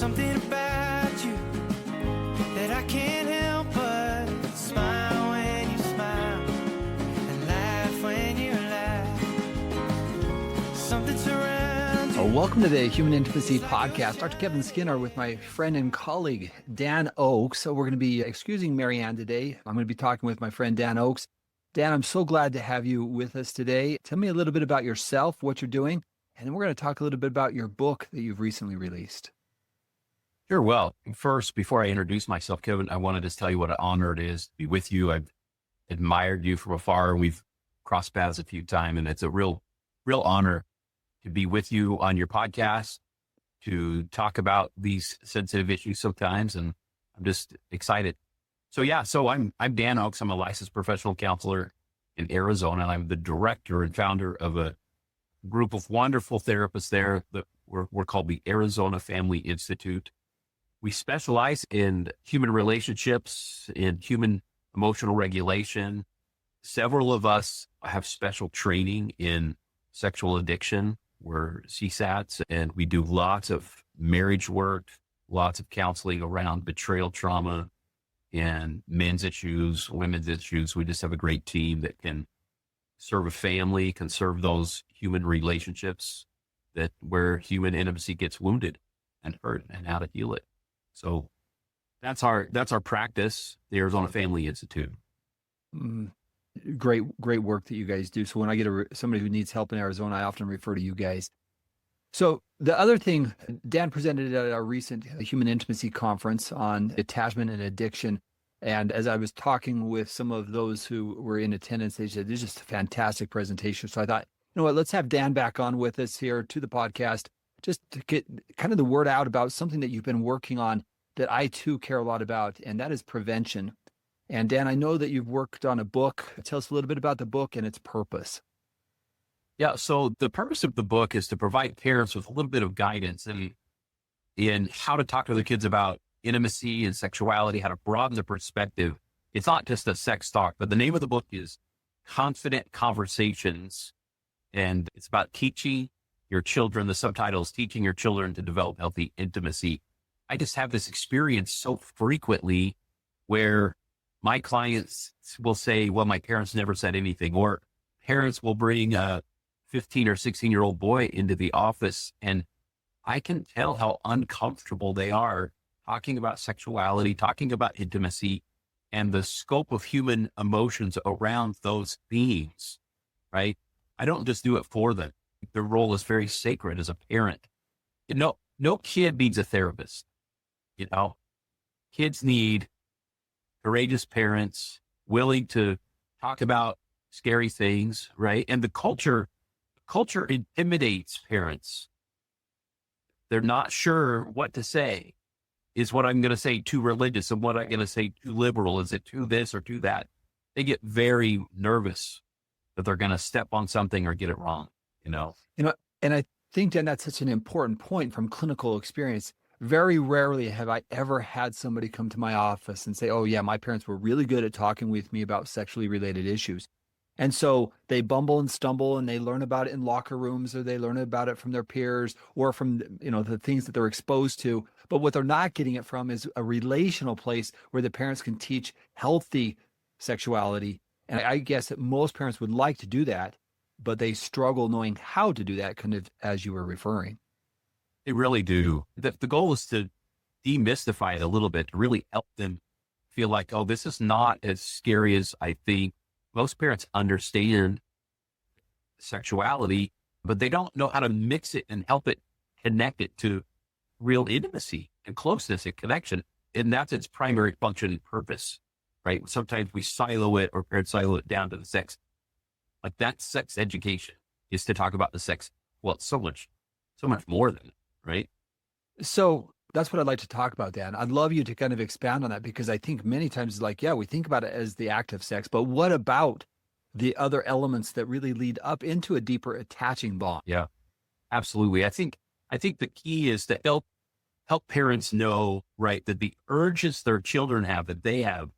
something about you that I can't help but smile when you smile and laugh when you laugh. Something surrounds you. Welcome to the Human Intimacy Podcast. Dr. Kevin Skinner with my friend and colleague, Dan Oakes. So we're going to be excusing Marianne today. I'm going to be talking with my friend, Dan Oakes. Dan, I'm so glad to have you with us today. Tell me a little bit about yourself, what you're doing, and then we're going to talk a little bit about your book that you've recently released. Sure. Well, first, before I introduce myself, Kevin, I want to just tell you what an honor it is to be with you. I've admired you from afar. We've crossed paths a few times, and it's a real honor to be with you on your podcast, to talk about these sensitive issues sometimes. And I'm just excited. So I'm Dan Oakes. I'm a licensed professional counselor in Arizona. I'm the director and founder of a group of wonderful therapists there that we're called the Arizona Family Institute. We specialize in human relationships, in human emotional regulation. Several of us have special training in sexual addiction. We're CSATs, and we do lots of marriage work, lots of counseling around betrayal trauma and men's issues, women's issues. We just have a great team that can serve a family, can serve those human relationships that where human intimacy gets wounded and hurt, and how to heal it. So that's our practice, the Arizona Family Institute. Great work that you guys do. So when I get somebody who needs help in Arizona, I often refer to you guys. So the other thing, Dan presented at our recent Human Intimacy Conference on attachment and addiction. And as I was talking with some of those who were in attendance, they said, this is just a fantastic presentation. So I thought, you know what, let's have Dan back on with us here to the podcast, just to get kind of the word out about something that you've been working on that I too care a lot about, and that is prevention. And Dan, I know that you've worked on a book. Tell us a little bit about the book and its purpose. Yeah. So the purpose of the book is to provide parents with a little bit of guidance in how to talk to their kids about intimacy and sexuality, how to broaden the perspective. It's not just a sex talk, but the name of the book is Confident Conversations. And it's about teaching your children. The subtitle is Teaching Your Children to Develop Healthy Intimacy. I just have this experience so frequently where my clients will say, well, my parents never said anything, or parents will bring a 15 or 16-year-old boy into the office, and I can tell how uncomfortable they are talking about sexuality, talking about intimacy, and the scope of human emotions around those themes, right? I don't just do it for them. Their role is very sacred as a parent. No kid needs a therapist. Kids need courageous parents willing to talk about scary things, right? And the culture intimidates parents. They're not sure what to say. Is what I'm going to say too religious, and what I'm going to say too liberal? Is it too this or too that? They get very nervous that they're going to step on something or get it wrong, And I think, Dan, that's such an important point from clinical experience. Very rarely have I ever had somebody come to my office and say, oh yeah, my parents were really good at talking with me about sexually related issues. And so they bumble and stumble, and they learn about it in locker rooms, or they learn about it from their peers, or from, the things that they're exposed to. But what they're not getting it from is a relational place where the parents can teach healthy sexuality. And I guess that most parents would like to do that, but they struggle knowing how to do that, kind of as you were referring. They really do. The goal is to demystify it a little bit, to really help them feel like, oh, this is not as scary as I think. Most parents understand sexuality, but they don't know how to mix it and help it connect it to real intimacy and closeness and connection. And that's its primary function and purpose, right? Sometimes we silo it, or parents silo it down to the sex. Like, that sex education is to talk about the sex. Well, it's so much more than it, right? So that's what I'd like to talk about, Dan. I'd love you to kind of expand on that, because I think many times it's like, yeah, we think about it as the act of sex, but what about the other elements that really lead up into a deeper attaching bond? Yeah, absolutely. I think the key is to help parents know, right, that the urges their children have, that they have,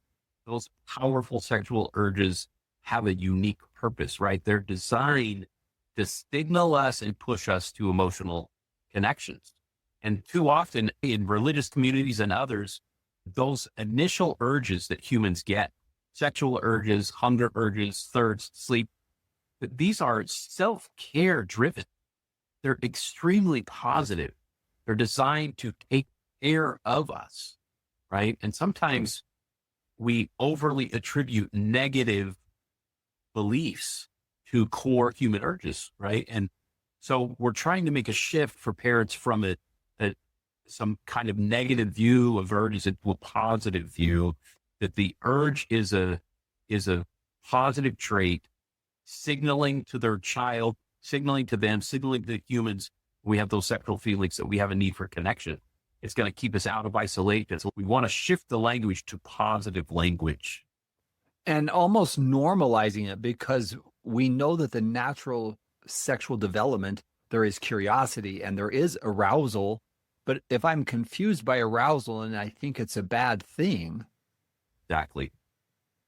those powerful sexual urges have a unique purpose, right? They're designed to signal us and push us to emotional connections. And too often in religious communities and others, those initial urges that humans get, sexual urges, hunger urges, thirst, sleep, these are self-care driven. They're extremely positive. They're designed to take care of us, right? And sometimes we overly attribute negative beliefs to core human urges, right? And so we're trying to make a shift for parents from some kind of negative view of urges into a positive view, that the urge is a positive trait, signaling to their child, signaling to them, signaling to humans, we have those sexual feelings, that we have a need for connection. It's going to keep us out of isolation. So we want to shift the language to positive language. And almost normalizing it, because we know that the natural sexual development, there is curiosity and there is arousal. But if I'm confused by arousal and I think it's a bad thing, Exactly.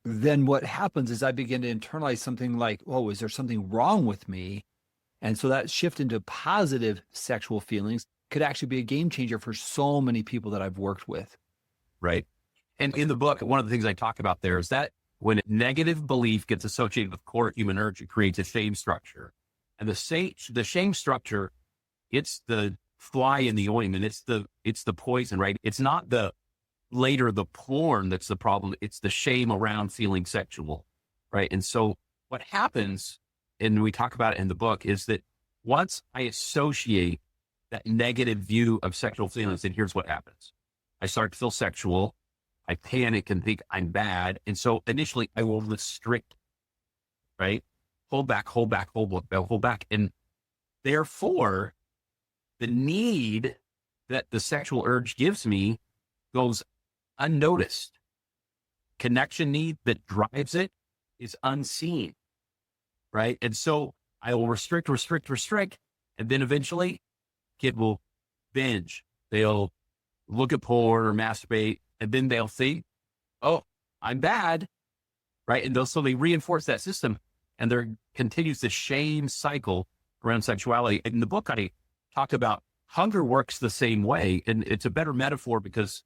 then what happens is I begin to internalize something like, oh, is there something wrong with me? And so that shift into positive sexual feelings could actually be a game changer for so many people that I've worked with. Right. And in the book, one of the things I talk about there is that when negative belief gets associated with core human urge, it creates a shame structure. And the shame structure, it's the fly in the ointment. It's the poison, right? It's not the porn that's the problem. It's the shame around feeling sexual, right? And so what happens, and we talk about it in the book, is that once I associate that negative view of sexual feelings, then here's what happens. I start to feel sexual. I panic and think I'm bad. And so initially I will restrict, right? Hold back. And therefore, the need that the sexual urge gives me goes unnoticed. Connection need that drives it is unseen, right? And so I will restrict. And then eventually kid will binge. They'll look at porn or masturbate, and then they'll think, oh, I'm bad, right? And so they reinforce that system, and there continues the shame cycle around sexuality. In the book, I talk about hunger works the same way, and it's a better metaphor because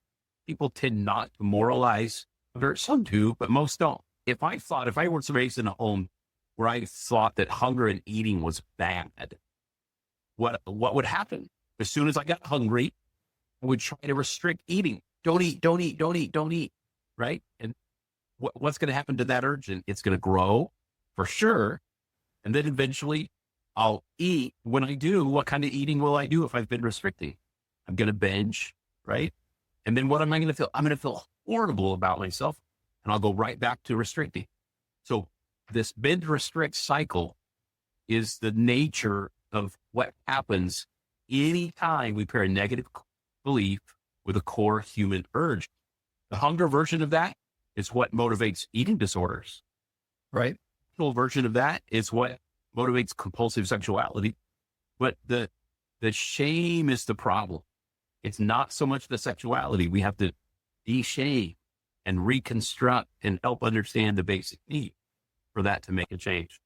people tend not to moralize. Some do, but most don't. If I was raised in a home where I thought that hunger and eating was bad, what would happen? As soon as I got hungry, I would try to restrict eating. Don't eat, right? And what's going to happen to that urge? And it's going to grow for sure. And then eventually I'll eat. When I do, what kind of eating will I do if I've been restricting? I'm going to binge, right? And then what am I going to feel? I'm going to feel horrible about myself, and I'll go right back to restricting. So this binge restrict cycle is the nature of what happens anytime we pair a negative belief with a core human urge. The hunger version of that is what motivates eating disorders. Right. The sexual version of that is what motivates compulsive sexuality. But the shame is the problem. It's not so much the sexuality. We have to de-shame and reconstruct and help understand the basic need for that to make a change.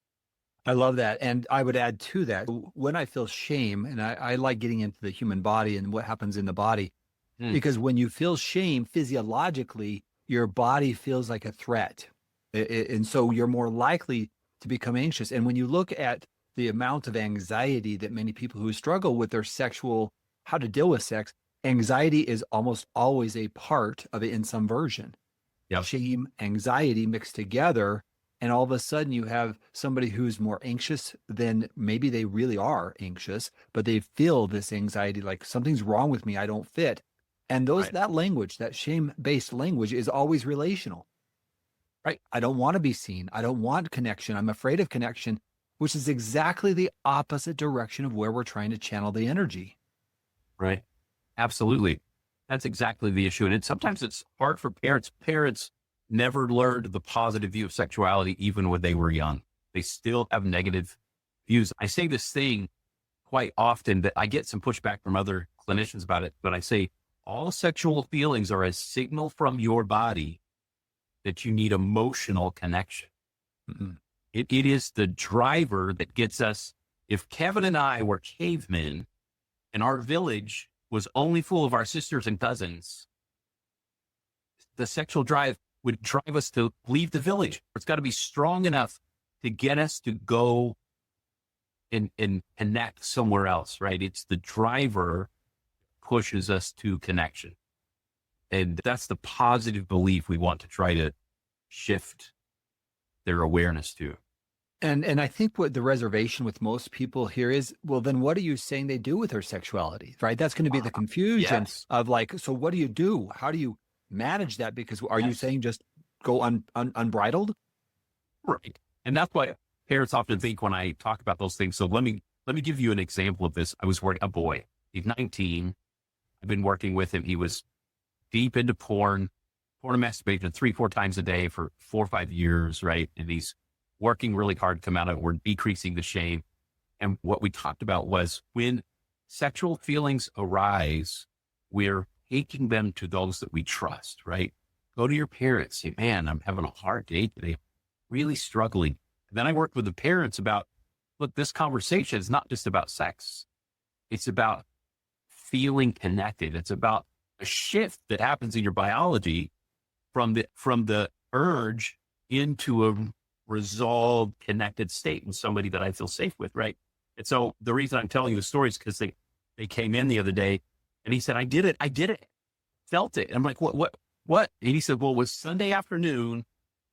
I love that. And I would add to that, when I feel shame, and I like getting into the human body and what happens in the body, because when you feel shame physiologically, your body feels like a threat. And so you're more likely to become anxious. And when you look at the amount of anxiety that many people who struggle with their sexual, how to deal with sex, anxiety is almost always a part of it in some version. Yep. Shame, anxiety mixed together. And all of a sudden you have somebody who's more anxious than maybe they really are anxious, but they feel this anxiety, like something's wrong with me, I don't fit. And that language, that shame-based language is always relational. Right. I don't want to be seen. I don't want connection. I'm afraid of connection, which is exactly the opposite direction of where we're trying to channel the energy. Right. Absolutely. That's exactly the issue. And sometimes it's hard for parents. Parents never learned the positive view of sexuality, even when they were young. They still have negative views. I say this thing quite often that I get some pushback from other clinicians about it, but I say all sexual feelings are a signal from your body that you need emotional connection. Mm-hmm. It is the driver that gets us. If Kevin and I were cavemen and our village was only full of our sisters and cousins, the sexual drive would drive us to leave the village. It's got to be strong enough to get us to go and connect somewhere else, right? It's the driver pushes us to connection. And that's the positive belief we want to try to shift their awareness to. And I think what the reservation with most people here is, well, then what are you saying they do with their sexuality, right? That's going to be the confusion of like, so what do you do? How do you manage that? Because are you saying just go unbridled? Right. And that's why parents often think when I talk about those things. So let me give you an example of this. I was working a boy. He's 19. I've been working with him. He was deep into porn and masturbation 3-4 times a day for 4 or 5 years, right? And he's working really hard to come out of it. We're decreasing the shame. And what we talked about was when sexual feelings arise, we're taking them to those that we trust, right? Go to your parents, say, man, I'm having a hard day today, really struggling. And then I worked with the parents about, look, this conversation is not just about sex. It's about feeling connected. It's about a shift that happens in your biology from the urge into a resolved, connected state with somebody that I feel safe with, right? And so the reason I'm telling you the story is because they came in the other day and he said, I did it, felt it. I'm like, what? And he said, well, it was Sunday afternoon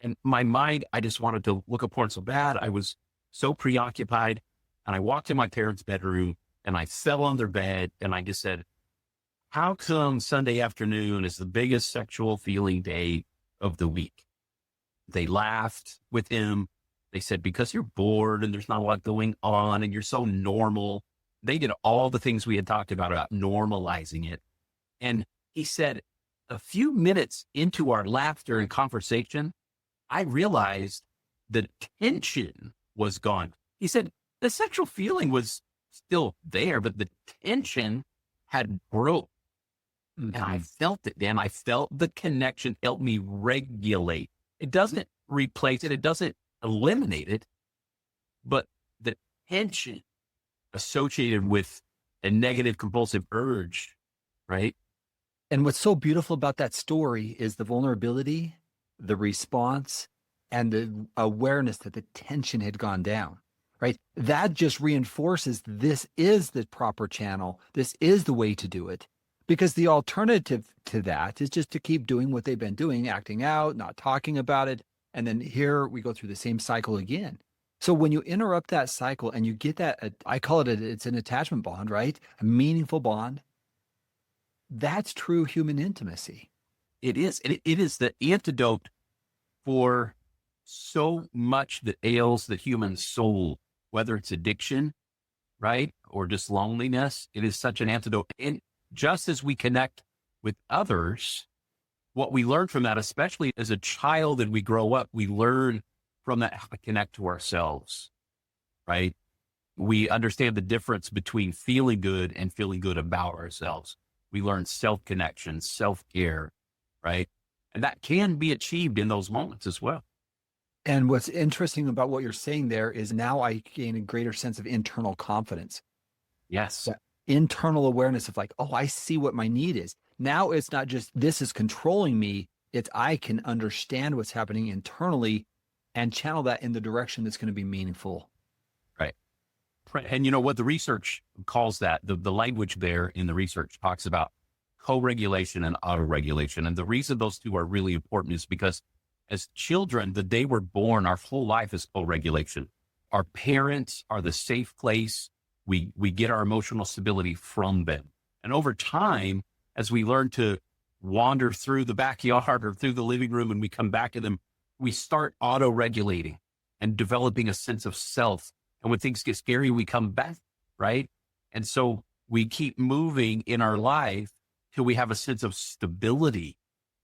and my mind, I just wanted to look at porn so bad. I was so preoccupied and I walked in my parents' bedroom and I fell on their bed and I just said, how come Sunday afternoon is the biggest sexual feeling day of the week? They laughed with him. They said, because you're bored and there's not a lot going on and you're so normal. They did all the things we had talked about normalizing it. And he said, a few minutes into our laughter and conversation, I realized the tension was gone. He said, the sexual feeling was still there, but the tension had broke. And I felt it, Dan. I felt the connection help me regulate. It doesn't replace it. It doesn't eliminate it, but the tension associated with a negative compulsive urge, right? And what's so beautiful about that story is the vulnerability, the response, and the awareness that the tension had gone down, right? That just reinforces this is the proper channel. This is the way to do it. Because the alternative to that is just to keep doing what they've been doing, acting out, not talking about it. And then here we go through the same cycle again. So when you interrupt that cycle and you get that, I call it, it's an attachment bond, right? A meaningful bond. That's true human intimacy. It is. It is the antidote for so much that ails the human soul, whether it's addiction, right? Or just loneliness. It is such an antidote. And just as we connect with others, what we learn from that, especially as a child and we grow up, we learn from that how to connect to ourselves, right? We understand the difference between feeling good and feeling good about ourselves. We learn self-connection, self-care, right? And that can be achieved in those moments as well. And what's interesting about what you're saying there is now I gain a greater sense of internal confidence. Yes. That internal awareness of like, oh, I see what my need is. Now it's not just this is controlling me. It's I can understand what's happening internally and channel that in the direction that's going to be meaningful. Right. Right. And you know what the research calls that, the language there in the research talks about co-regulation and auto-regulation. And the reason those two are really important is because as children, the day we're born, our whole life is co-regulation. Our parents are the safe place. We get our emotional stability from them. And over time, as we learn to wander through the backyard or through the living room and we come back to them, we start auto-regulating and developing a sense of self. And when things get scary, we come back, right? And so we keep moving in our life till we have a sense of stability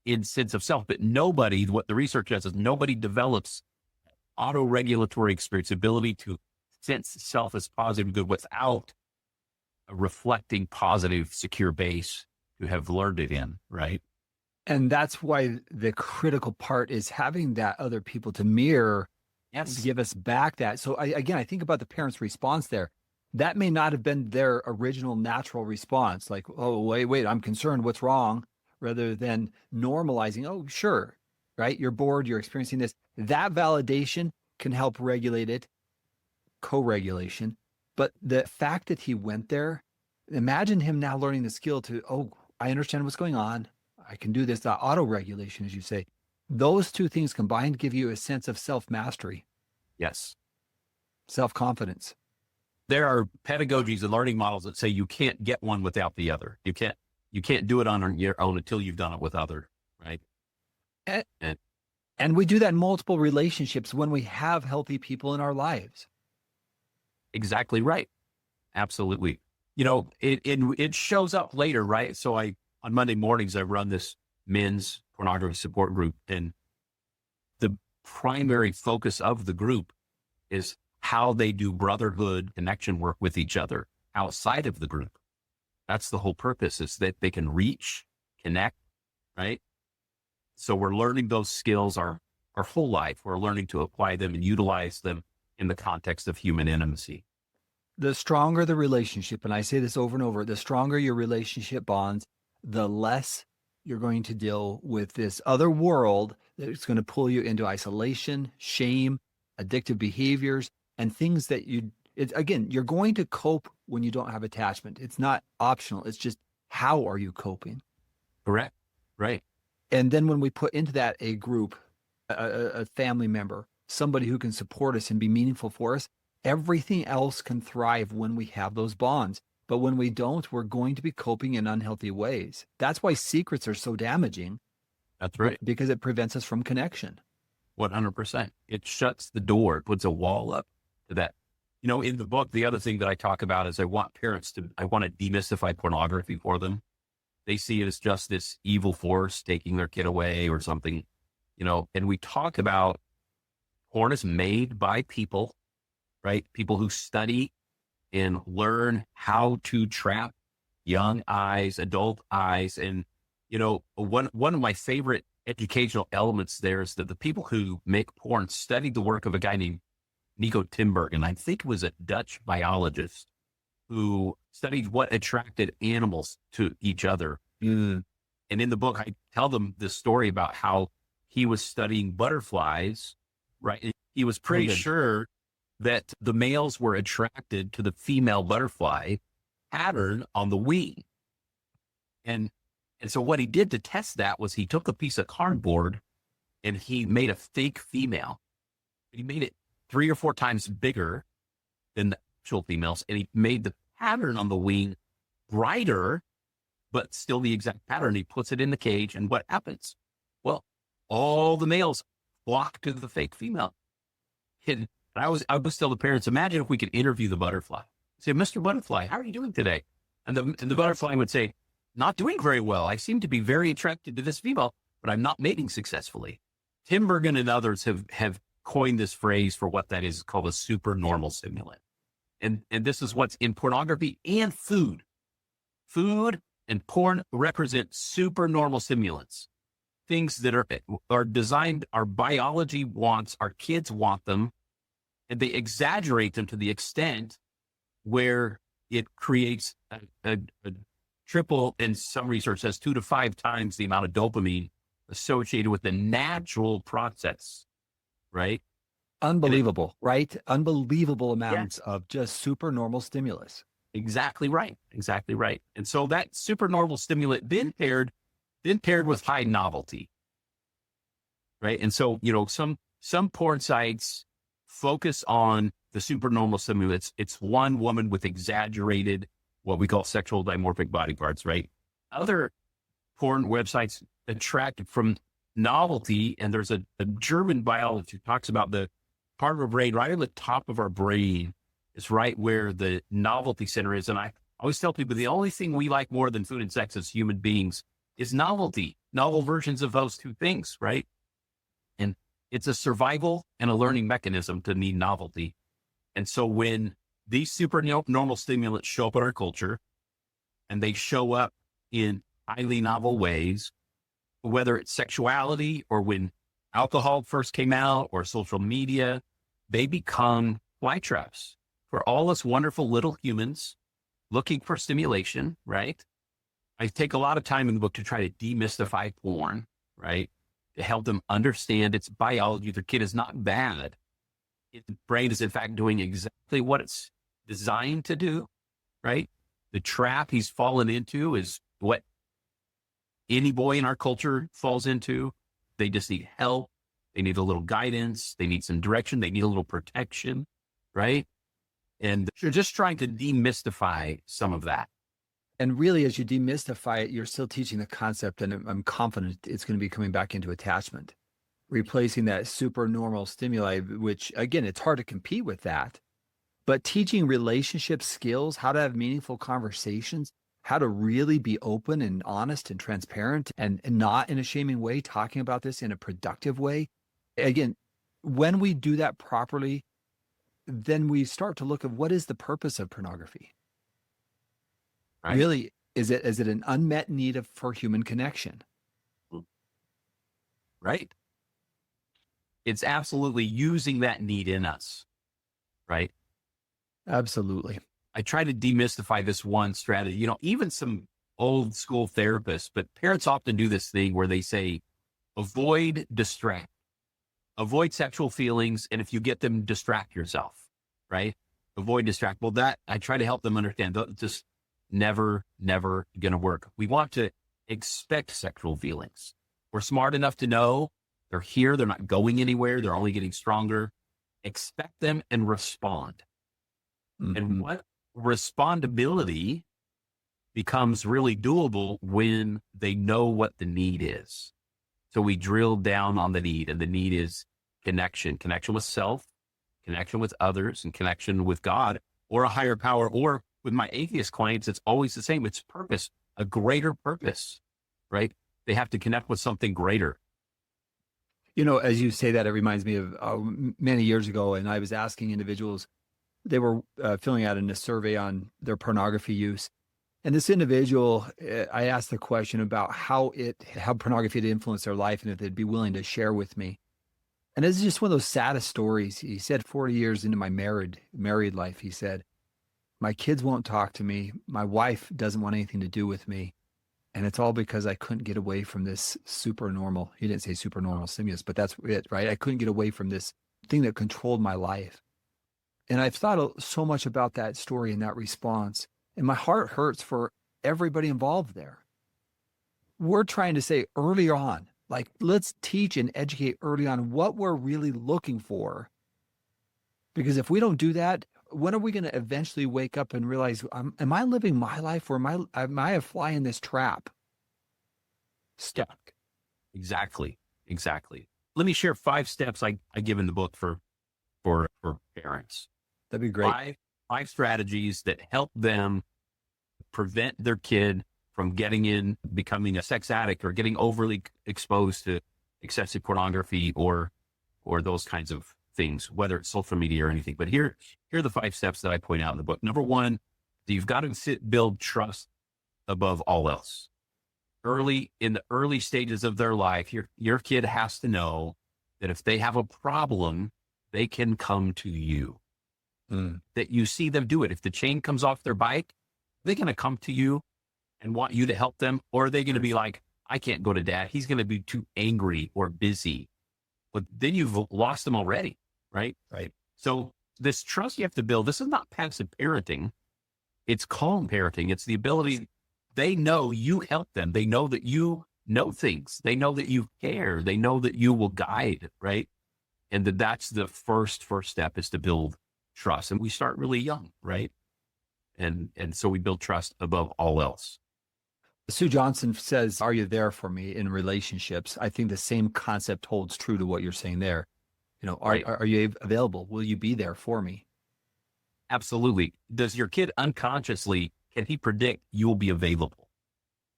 in sense of self. But nobody, what the research says is nobody develops auto-regulatory experience, ability to sense self as positive and good without a reflecting positive, secure base to have learned it in, right? And that's why the critical part is having that other people to mirror, Yes. to give us back that. So I think about the parents' response there. that may not have been their original natural response. Like, oh, wait, I'm concerned. What's wrong? Rather than normalizing, oh, sure, right? You're bored. You're experiencing this. That validation can help regulate it, co-regulation. But the fact that he went there, imagine him now learning the skill to, oh, I understand what's going on. I can do this, that auto-regulation, as you say. Those two things combined give you a sense of self-mastery, Yes. self-confidence. There are pedagogies and learning models that say you can't get one without the other. You can't do it on your own until you've done it with other, right? And we do that in multiple relationships when we have healthy people in our lives. Exactly right. Absolutely. It shows up later, right? So on Monday mornings, I run this men's pornography support group, and the primary focus of the group is how they do brotherhood connection work with each other outside of the group. That's the whole purpose, is that they can reach, connect, right? So we're learning those skills our whole life. We're learning to apply them and utilize them in the context of human intimacy. The stronger the relationship, and I say this over and over, the stronger your relationship bonds, the less you're going to deal with this other world that's going to pull you into isolation, shame, addictive behaviors, and things that again, you're going to cope when you don't have attachment. It's not optional. It's just, how are you coping? Correct. Right. And then when we put into that a group, a family member, somebody who can support us and be meaningful for us, everything else can thrive when we have those bonds. But when we don't, we're going to be coping in unhealthy ways. That's why secrets are so damaging. That's right. Because it prevents us from connection. 100%. It shuts the door, it puts a wall up to that. In the book, the other thing that I talk about is I want to demystify pornography for them. They see it as just this evil force taking their kid away or something, and we talk about porn is made by people, right? People who study and learn how to trap young eyes, adult eyes. And, one of my favorite educational elements there is that the people who make porn studied the work of a guy named Nico Timberg, and I think it was a Dutch biologist who studied what attracted animals to each other. And in the book, I tell them this story about how he was studying butterflies, right? And he was pretty sure that the males were attracted to the female butterfly pattern on the wing. And so what he did to test that was he took a piece of cardboard and he made a fake female. He made it 3 or 4 times bigger than the actual females. And he made the pattern on the wing brighter, but still the exact pattern. He puts it in the cage, and what happens? Well, all the males flock to the fake female. And I always tell the parents, imagine if we could interview the butterfly. Say, Mr. Butterfly, how are you doing today? And the butterfly would say, not doing very well. I seem to be very attracted to this female, but I'm not mating successfully. Tim Bergen and others have coined this phrase for what that is, called a supernormal stimulant. And this is what's in pornography and food. Food and porn represent supernormal stimulants. Things that are designed, our biology wants, our kids want them, and they exaggerate them to the extent where it creates a triple, and some research says 2 to 5 times the amount of dopamine associated with the natural process, right? Unbelievable, right? Unbelievable amounts of just supernormal stimulus. Exactly right. Exactly right. And so that supernormal stimulant then paired with high novelty, right? And so, some porn sites focus on the supernormal stimulants. It's one woman with exaggerated, what we call sexual dimorphic body parts, right? Other porn websites attract from novelty. And there's a German biologist who talks about the part of our brain right at the top of our brain is right where the novelty center is. And I always tell people the only thing we like more than food and sex as human beings is novelty, novel versions of those two things, right? And it's a survival and a learning mechanism to need novelty. And so when these supernormal stimulants show up in our culture, and they show up in highly novel ways, whether it's sexuality or when alcohol first came out or social media, they become fly traps We're all us wonderful little humans looking for stimulation, right? I take a lot of time in the book to try to demystify porn, right? To help them understand its biology. Their kid is not bad. Its brain is in fact doing exactly what it's designed to do, right? The trap he's fallen into is what any boy in our culture falls into. They just need help. They need a little guidance. They need some direction. They need a little protection, right? And you're just trying to demystify some of that. And really, as you demystify it, you're still teaching the concept, and I'm confident it's going to be coming back into attachment, replacing that super normal stimuli, which again, it's hard to compete with that. But teaching relationship skills, how to have meaningful conversations, how to really be open and honest and transparent and not in a shaming way, talking about this in a productive way. Again, when we do that properly, then we start to look at what is the purpose of pornography. Right. Really, is it an unmet need for human connection? Right. It's absolutely using that need in us, right? Absolutely. I try to demystify this one strategy, even some old school therapists, but parents often do this thing where they say, avoid distract, avoid sexual feelings. And if you get them, distract yourself, right? Avoid distract. Well, that I try to help them understand that just never going to work. We want to expect sexual feelings. We're smart enough to know they're here. They're not going anywhere. They're only getting stronger. Expect them and respond. Mm-hmm. And what respondability becomes really doable when they know what the need is. So we drill down on the need, and the need is connection with self, connection with others, and connection with God or a higher power. Or with my atheist clients, it's always the same. It's purpose, a greater purpose, right? They have to connect with something greater. As you say that, it reminds me of many years ago, and I was asking individuals, they were filling out a survey on their pornography use. And this individual, I asked the question about how pornography had influenced their life and if they'd be willing to share with me. And it's just one of those saddest stories. He said, 40 years into my married life, he said, my kids won't talk to me. My wife doesn't want anything to do with me. And it's all because I couldn't get away from this super normal. He didn't say super normal stimulus, but that's it, right? I couldn't get away from this thing that controlled my life. And I've thought so much about that story and that response. And my heart hurts for everybody involved there. We're trying to say early on, like, let's teach and educate early on what we're really looking for. Because if we don't do that, when are we going to eventually wake up and realize, am I living my life, or am I a fly in this trap? Stuck. Exactly. Let me share 5 steps I give in the book for parents. That'd be great. 5 strategies that help them prevent their kid from becoming a sex addict or getting overly exposed to excessive pornography or those kinds of things, whether it's social media or anything. But here are the 5 steps that I point out in the book. Number 1, you've got to build trust above all else. In the early stages of their life, your kid has to know that if they have a problem, they can come to you. That you see them do it. If the chain comes off their bike, they're going to come to you and want you to help them, or are they going to be like, I can't go to dad. He's going to be too angry or busy. But then you've lost them already, right? Right. So this trust you have to build, this is not passive parenting. It's calm parenting. It's the ability, they know you help them. They know that you know things. They know that you care. They know that you will guide, right? And that's the first step, is to build trust. And we start really young, right? And so we build trust above all else. Sue Johnson says, are you there for me in relationships? I think the same concept holds true to what you're saying there. Right. Are you available? Will you be there for me? Absolutely. Does your kid unconsciously, can he predict you will be available?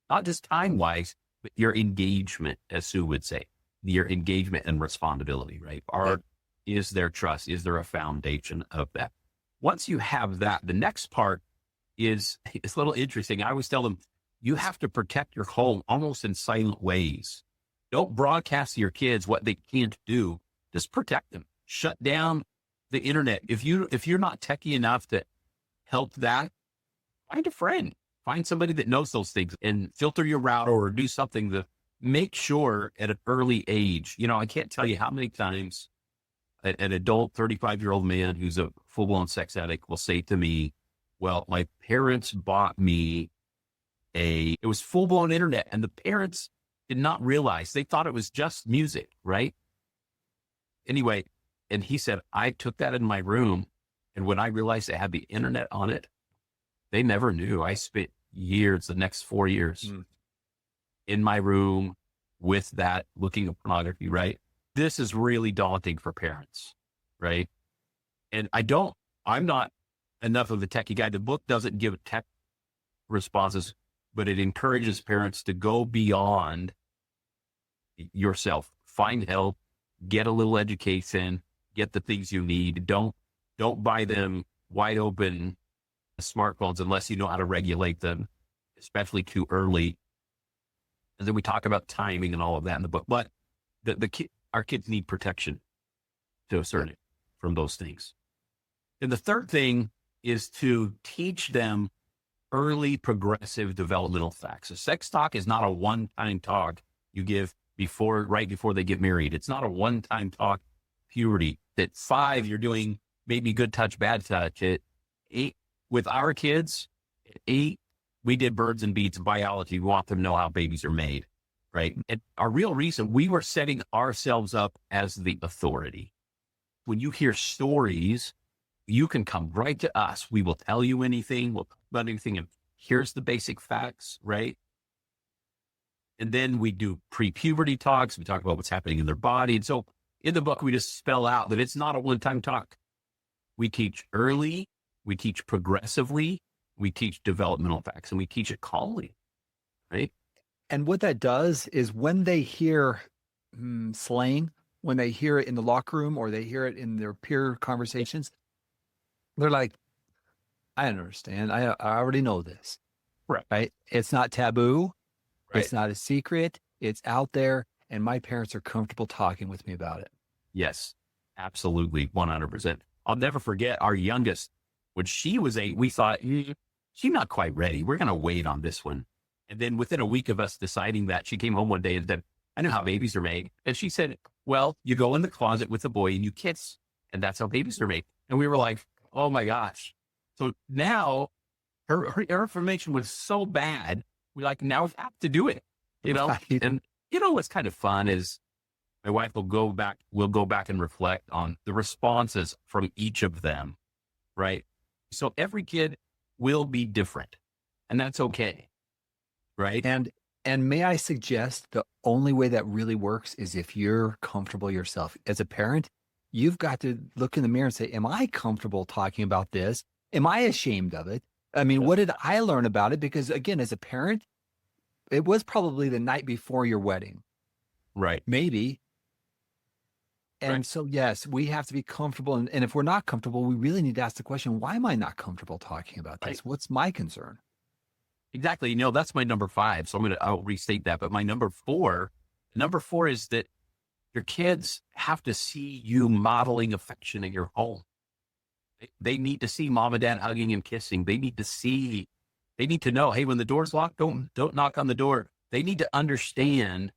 Not just time-wise, but your engagement, as Sue would say, your engagement and respondability, right? Is there trust? Is there a foundation of that? Once you have that, the next part it's a little interesting. I always tell them, you have to protect your home almost in silent ways. Don't broadcast to your kids what they can't do. Just protect them. Shut down the internet. If you're not techie enough to help that, find a friend, find somebody that knows those things and filter your router or do something to make sure at an early age. You know, I can't tell you how many times an adult 35-year-old man who's a full-blown sex addict will say to me, well, my parents bought me it was full-blown internet, and the parents did not realize. They thought it was just music, right? Anyway, and he said, I took that in my room, and when I realized it had the internet on it, they never knew. I spent years, the next 4 years, in my room with that, looking at pornography, right? This is really daunting for parents, right? And I'm not enough of a techie guy. The book doesn't give tech responses, but it encourages parents to go beyond yourself, find help, get a little education, get the things you need. Don't buy them wide open smartphones unless you know how to regulate them, especially too early. And then we talk about timing and all of that in the book, but our kids need protection to a certain from those things. And the third thing is to teach them early progressive developmental facts. So sex talk is not a one-time talk you give right before they get married. It's not a one-time talk. Puberty. At 5, you're doing maybe good touch, bad touch. At 8, with our kids, at 8, we did birds and bees and biology. We want them to know how babies are made, right? And our real reason, we were setting ourselves up as the authority. When you hear stories, you can come right to us. We will tell you anything. We'll talk about anything. And here's the basic facts, right? And then we do pre-puberty talks. We talk about what's happening in their body. And so in the book, we just spell out that it's not a one-time talk. We teach early, we teach progressively, we teach developmental facts, and we teach it calmly, right? And what that does is when they hear slang, when they hear it in the locker room or they hear it in their peer conversations, they're like, I understand. I already know this, right? It's not taboo. Right. It's not a secret. It's out there. And my parents are comfortable talking with me about it. Yes, absolutely. 100%. I'll never forget our youngest. When she was 8, we thought, she's not quite ready. We're going to wait on this one. And then within a week of us deciding that, she came home one day and said, I know how babies are made. And she said, well, you go in the closet with a boy and you kiss, and that's how babies are made. And we were like, oh my gosh. So now her information was so bad. We now we have to do it, you know? Right. And you know, what's kind of fun is my wife will go back and reflect on the responses from each of them. Right. So every kid will be different, and that's okay. Right. And may I suggest the only way that really works is if you're comfortable yourself. As a parent, you've got to look in the mirror and say, am I comfortable talking about this? Am I ashamed of it? I mean, what did I learn about it? Because again, as a parent, it was probably the night before your wedding. Right. Maybe. And so, yes, we have to be comfortable. And if we're not comfortable, we really need to ask the question, why am I not comfortable talking about this? Right. What's my concern? Exactly. You know, that's my number 5. So I'll restate that. But my number 4 is that your kids have to see you modeling affection in your home. They need to see mom and dad hugging and kissing. They need to know, hey, when the door's locked, don't knock on the door. They need to understand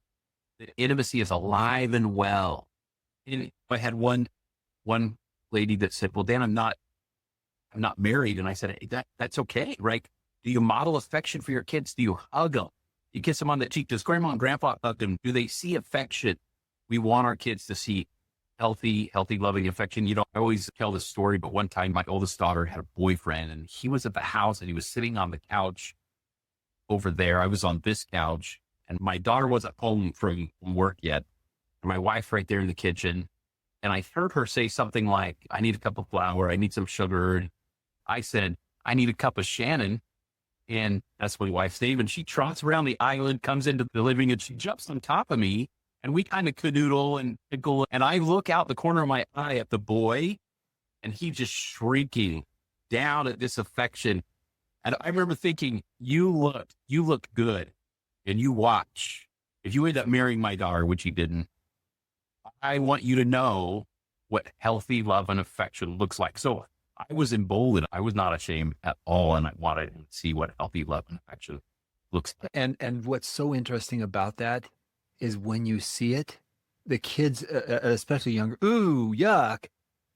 that intimacy is alive and well. And I had one lady that said, well, Dan, I'm not married. And I said, hey, that's okay, right? Do you model affection for your kids? Do you hug them? You kiss them on the cheek? Does grandma and grandpa hug them? Do they see affection? We want our kids to see healthy, loving affection. You know, I always tell this story, but one time my oldest daughter had a boyfriend and he was at the house and he was sitting on the couch over there. I was on this couch and my daughter wasn't home from work yet. And my wife right there in the kitchen. And I heard her say something like, I need a cup of flour. I need some sugar. And I said, I need a cup of Shannon. And that's my wife's name. And she trots around the island, comes into the living room, and she jumps on top of me. And we kind of canoodle and tickle. And I look out the corner of my eye at the boy, and he just shrieking down at this affection. And I remember thinking, you look good, and you watch. If you end up marrying my daughter, which he didn't, I want you to know what healthy love and affection looks like. So I was emboldened. I was not ashamed at all. And I wanted to see what healthy love and affection looks like. And what's so interesting about that is when you see it, the kids, especially younger, ooh, yuck,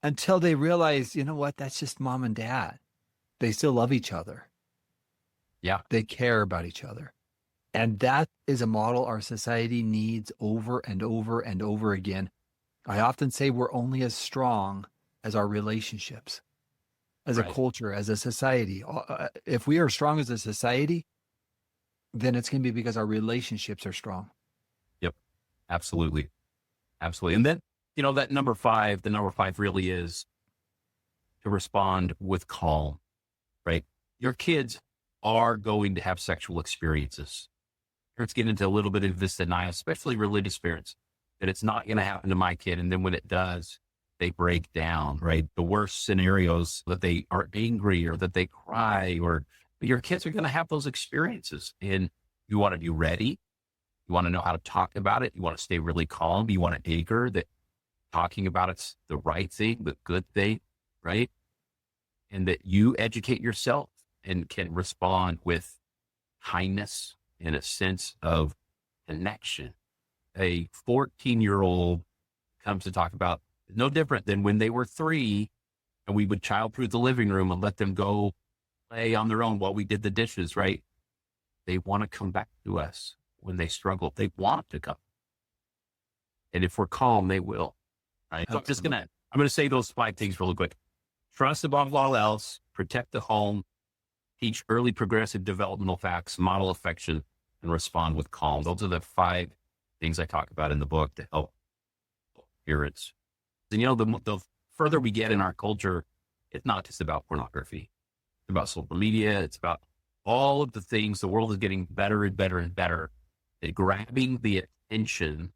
until they realize, you know what, that's just mom and dad. They still love each other. Yeah. They care about each other. And that is a model our society needs over and over and over again. I often say we're only as strong as our relationships, as a culture, as a society. If we are strong as a society, then it's going to be because our relationships are strong. Yep. Absolutely. Absolutely. And then, that number 5, the number 5 really is to respond with calm, right? Your kids are going to have sexual experiences. Parents get into a little bit of this denial, especially religious parents, that it's not going to happen to my kid. And then when it does, they break down, right? The worst scenarios that they are angry or that they cry, or your kids are going to have those experiences. And you want to be ready. You want to know how to talk about it. You want to stay really calm. You want to anchor that talking about it's the right thing, the good thing, right? And that you educate yourself and can respond with kindness and a sense of connection. A 14-year-old comes to talk about no different than when they were 3 and we would childproof the living room and let them go play on their own while we did the dishes, right? They want to come back to us when they struggle. They want to come. And if we're calm, they will. Right? So I'm going to say those 5 things really quick. Trust above all else, protect the home, teach early progressive developmental facts, model affection, and respond with calm. Those are the 5 things I talk about in the book to help parents. And the further we get in our culture, it's not just about pornography. It's about social media. It's about all of the things. The world is getting better and better and better at grabbing the attention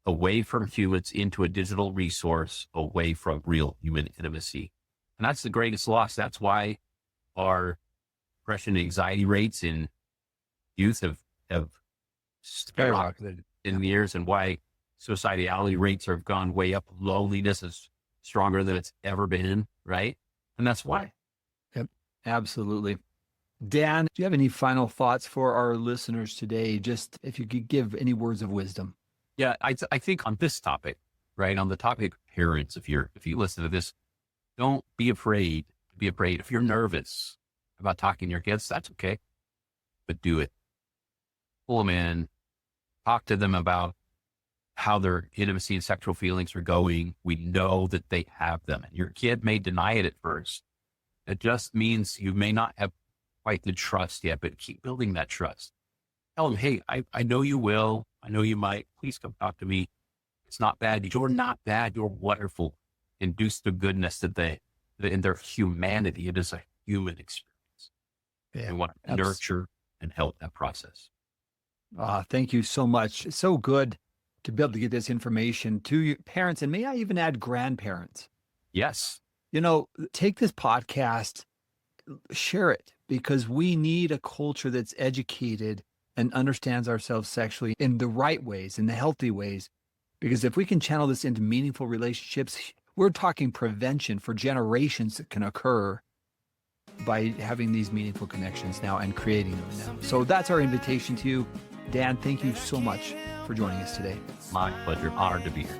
away from humans into a digital resource, away from real human intimacy. And that's the greatest loss. That's why our depression and anxiety rates in youth have skyrocketed in the years, and why suicidality rates have gone way up. Loneliness is stronger than it's ever been, right? And that's why. Yep, absolutely. Dan, do you have any final thoughts for our listeners today? Just if you could give any words of wisdom. Yeah, I think on this topic, right, on the topic of parents, if you listen to this, don't be afraid to be afraid. If you're nervous about talking to your kids, that's okay, but do it. Pull them in, talk to them about how their intimacy and sexual feelings are going. We know that they have them, and your kid may deny it at first. It just means you may not have quite the trust yet, but keep building that trust. Tell them, hey, I know you will. I know you might. Please come talk to me. It's not bad. You're not bad. You're wonderful. Induce the goodness that in their humanity. It is a human experience. Yeah, we want to nurture and help that process. Thank you so much. It's so good to be able to get this information to your parents, and may I even add grandparents? Yes. Take this podcast, share it, because we need a culture that's educated and understands ourselves sexually in the right ways, in the healthy ways. Because if we can channel this into meaningful relationships, we're talking prevention for generations that can occur by having these meaningful connections now and creating them now. So that's our invitation to you. Dan, thank you so much for joining us today. My pleasure. Honored to be here.